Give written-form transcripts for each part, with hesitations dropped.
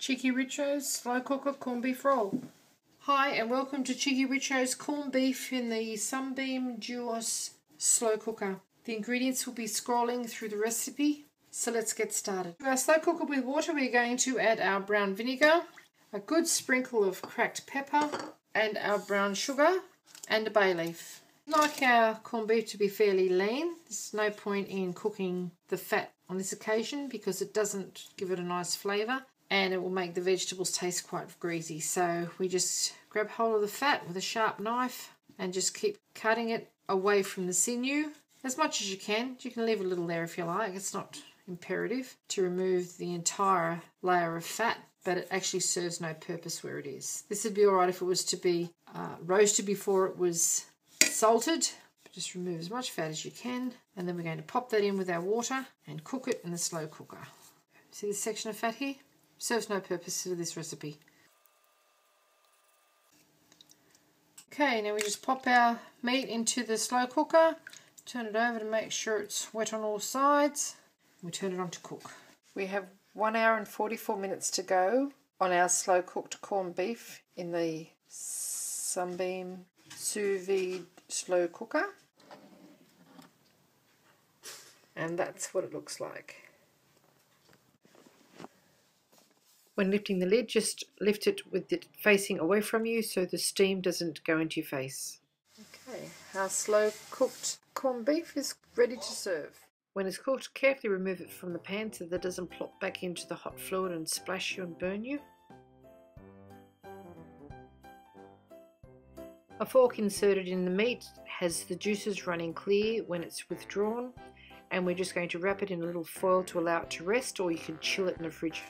Cheekyricho's slow cooker corned beef roll. Hi and welcome to Cheekyricho's corned beef in the Sunbeam Duos slow cooker. The ingredients will be scrolling through the recipe, so let's get started. To our slow cooker with water, we're going to add our brown vinegar, a good sprinkle of cracked pepper, and our brown sugar, and a bay leaf. I like our corned beef to be fairly lean. There's no point in cooking the fat on this occasion because it doesn't give it a nice flavour and it will make the vegetables taste quite greasy. So we just grab hold of the fat with a sharp knife and just keep cutting it away from the sinew as much as you can. You can leave a little there if you like. It's not imperative to remove the entire layer of fat, but it actually serves no purpose where it is. This would be alright if it was to be roasted before it was salted. Just remove as much fat as you can, and then we're going to pop that in with our water and cook it in the slow cooker. See this section of fat here? Serves no purpose for this recipe. Okay, now we just pop our meat into the slow cooker, turn it over to make sure it's wet on all sides. We turn it on to cook. We have 1 hour and 44 minutes to go on our slow cooked corned beef in the Sunbeam SousVide slow cooker. And that's what it looks like. When lifting the lid, just lift it with it facing away from you so the steam doesn't go into your face. Okay, our slow cooked corned beef is ready to serve. When it's cooked, carefully remove it from the pan so that it doesn't plop back into the hot fluid and splash you and burn you. A fork inserted in the meat has the juices running clear when it's withdrawn, and we're just going to wrap it in a little foil to allow it to rest, or you can chill it in the fridge.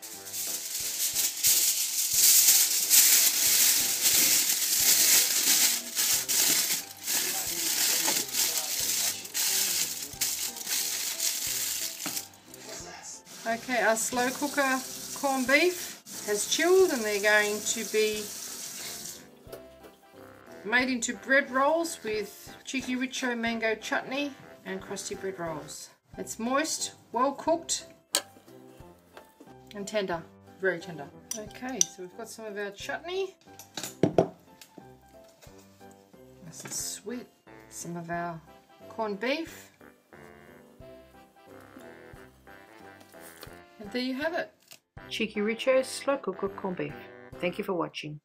Okay, our slow cooker corned beef has chilled and they're going to be made into bread rolls with cheekyricho mango chutney and crusty bread rolls. It's moist, well cooked and tender, very tender. Okay, so we've got some of our chutney, nice and sweet, some of our corned beef. And there you have it. Cheekyricho's slow cooker corned beef. Thank you for watching.